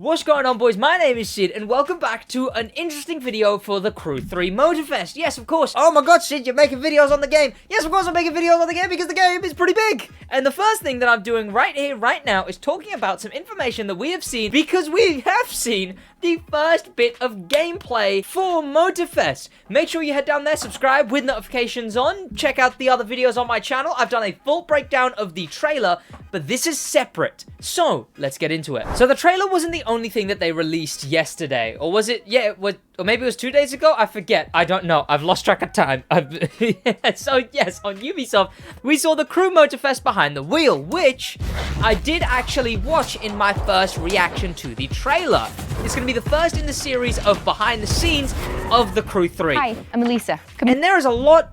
What's going on, boys? My name is Sid, and welcome back to an interesting video for the Crew 3 Motorfest. Yes, of course. Oh my god, Sid, you're making videos on the game. Yes, of course I'm making videos on the game because the game is pretty big. And the first thing that I'm doing right here, right now, is talking about some information that we have seen, because we have seen the first bit of gameplay for Motorfest. Make sure you head down there, subscribe with notifications on, check out the other videos on my channel. I've done a full breakdown of the trailer, but this is separate. So, let's get into it. So the trailer wasn't the only thing that they released yesterday, or was it? Yeah, it was, or maybe it was 2 days ago. I forget. I don't know. I've lost track of time. So yes, on Ubisoft, we saw the Crew Motorfest Behind the Wheel, which I did actually watch in my first reaction to the trailer. It's going to be the first in the series of behind the scenes of the Crew 3. Hi, I'm Elisa. And there is a lot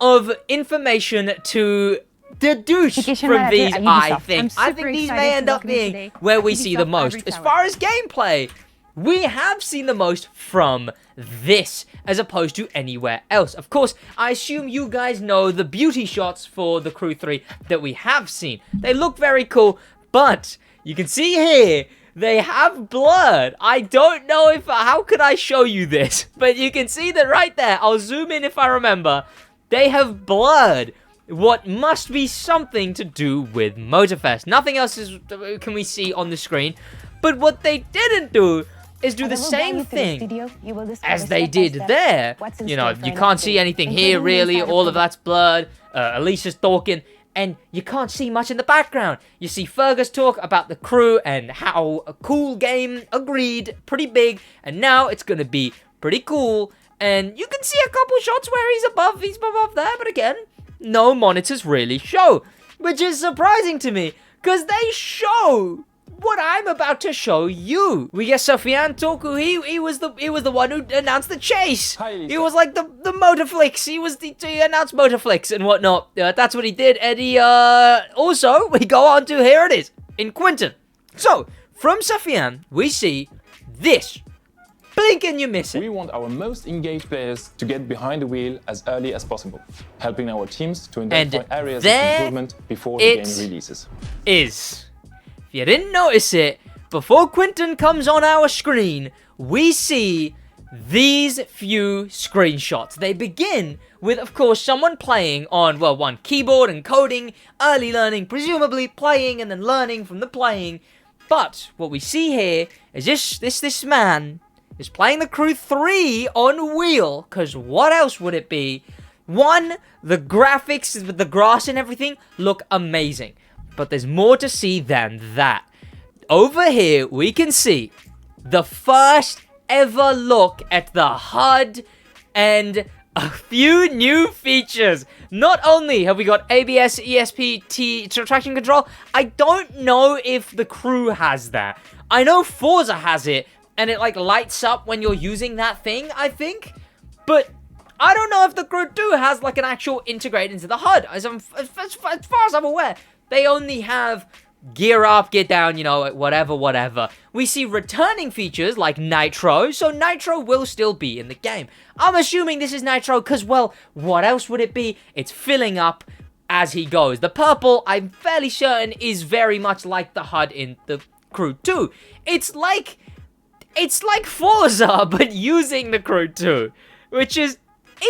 of information to deduce from these, I think. I think these may end up being where we see the most. As far as gameplay, we have seen the most from this, as opposed to anywhere else. Of course, I assume you guys know the beauty shots for the Crew 3 that we have seen. They look very cool, but you can see here, they have blurred. I don't know if, how could I show you this? But you can see that right there. I'll zoom in if I remember. They have blurred what must be something to do with Motorfest. Nothing else can we see on the screen. But what they didn't do is do the same thing as they did there. You know, you can't see anything here really. All of that's blurred. Alicia's talking, and you can't see much in the background. You see Fergus talk about the crew and how a cool game, agreed, pretty big, and now it's gonna be pretty cool. And you can see a couple shots where he's above there, but again, no monitors really show, which is surprising to me, because they show what I'm about to show you. We get Sofian Toku. He was the one who announced the chase. Hi, Lisa. He was like the Motorflix. He announced Motorflix and whatnot. That's what he did. And he also, we go on to, here it is in Quinton. So from Sofian, we see this. Blink and you miss it. We want our most engaged players to get behind the wheel as early as possible, helping our teams to identify areas of improvement before the game releases. If you didn't notice it, before Quinton comes on our screen, we see these few screenshots. They begin with, of course, someone playing on, well, one keyboard and coding, early learning, presumably playing and then learning from the playing. But what we see here is this man is playing the Crew 3 on wheel, because what else would it be? One, the graphics with the grass and everything look amazing, but there's more to see than that. Over here, we can see the first ever look at the HUD and a few new features. Not only have we got ABS, ESP, traction control, I don't know if the Crew has that. I know Forza has it, and it like lights up when you're using that thing, I think. But I don't know if the Crew 2 has like an actual integrate into the HUD. As far as I'm aware, they only have gear up, gear down, you know, whatever. We see returning features like Nitro, so Nitro will still be in the game. I'm assuming this is Nitro because, well, what else would it be? It's filling up as he goes. The purple, I'm fairly certain, is very much like the HUD in the Crew 2. It's like Forza, but using the Crew 2, which is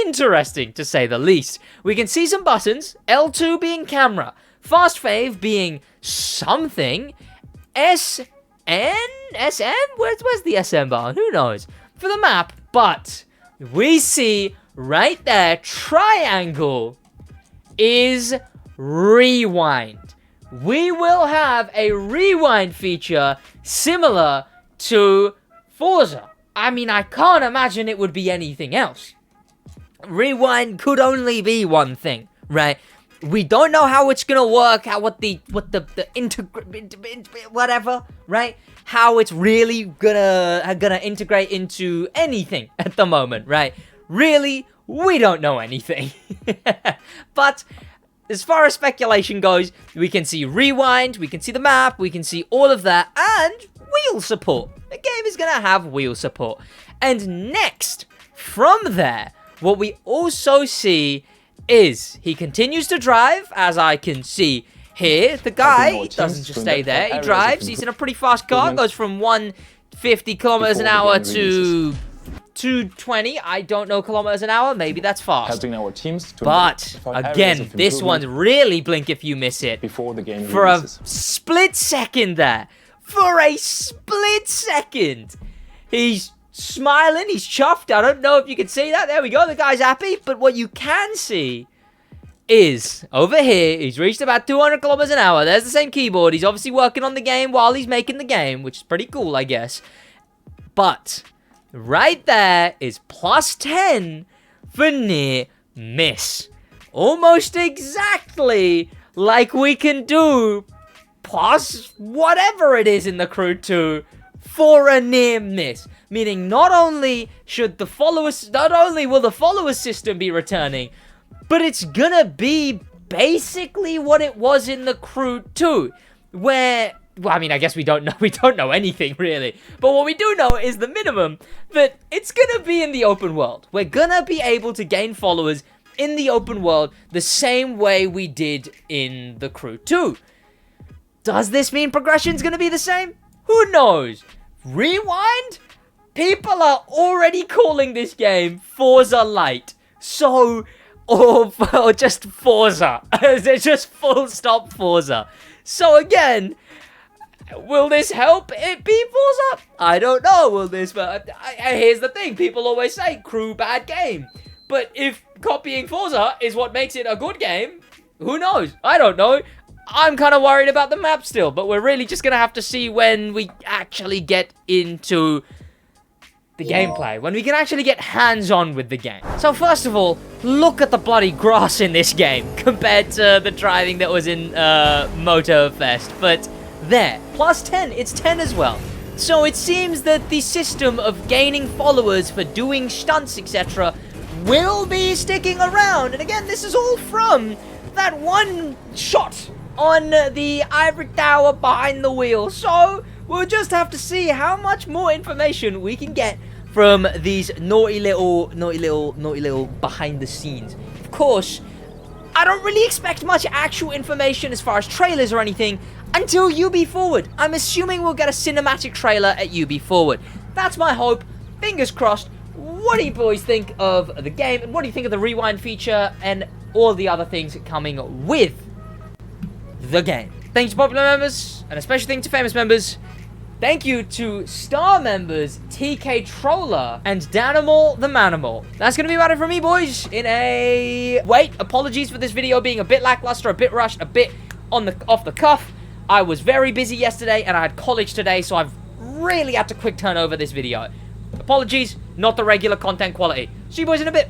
interesting to say the least. We can see some buttons, L2 being camera, fast fave being something, SM? Where's the SM bar? Who knows? For the map, but we see right there, triangle is rewind. We will have a rewind feature similar to Forza. I mean, I can't imagine it would be anything else. Rewind could only be one thing, right? We don't know how it's gonna work, whatever, right? How it's really gonna integrate into anything at the moment, right? Really, we don't know anything. But as far as speculation goes, we can see rewind, we can see the map, we can see all of that, and wheel support. The game is gonna have wheel support. And next, from there, what we also see is he continues to drive, as I can see here, the guy doesn't just stay there. He drives. He's in a pretty fast car. Goes from 150 kilometers an hour to 220. I don't know kilometers an hour. Maybe that's fast. Helping our teams to but again, this one's really blink if you miss it. Before the game for releases. A split second there. For a split second. He's smiling. He's chuffed. I don't know if you can see that. There we go. The guy's happy. But what you can see is over here, he's reached about 200 kilometers an hour. There's the same keyboard. He's obviously working on the game while he's making the game, which is pretty cool, I guess. But right there is plus 10 for near miss. Almost exactly like we can do plus whatever it is in the Crew 2 for a near miss. Meaning not only will the follower system be returning, but it's gonna be basically what it was in the Crew 2, where, well, I mean, I guess we don't know anything really, but what we do know is the minimum, that it's gonna be in the open world. We're gonna be able to gain followers in the open world the same way we did in the Crew 2. Does this mean progression's gonna be the same? Who knows? Rewind? People are already calling this game Forza Lite, so... Or just Forza. It's just full stop Forza. So again, will this help it be Forza? I don't know, will this, but here's the thing. People always say, Crew, bad game. But if copying Forza is what makes it a good game, who knows? I don't know. I'm kind of worried about the map still, but we're really just going to have to see when we actually get into the gameplay, when we can actually get hands-on with the game. So first of all, look at the bloody grass in this game compared to the driving that was in Motorfest. But there, plus 10, it's 10 as well. So it seems that the system of gaining followers for doing stunts, etc. will be sticking around. And again, this is all from that one shot on the ivory tower behind the wheel. So we'll just have to see how much more information we can get from these naughty little behind the scenes. Of course, I don't really expect much actual information as far as trailers or anything until UB Forward. I'm assuming we'll get a cinematic trailer at UB Forward. That's my hope. Fingers crossed. What do you boys think of the game? And what do you think of the rewind feature and all the other things coming with the game? Thanks to popular members, and a special thank to famous members. Thank you to star members TK Troller and Danimal the Manimal. That's gonna be about it for me, boys. Wait, apologies for this video being a bit lackluster, a bit rushed, a bit off the cuff. I was very busy yesterday and I had college today, so I've really had to quick turn over this video. Apologies, not the regular content quality. See you boys in a bit.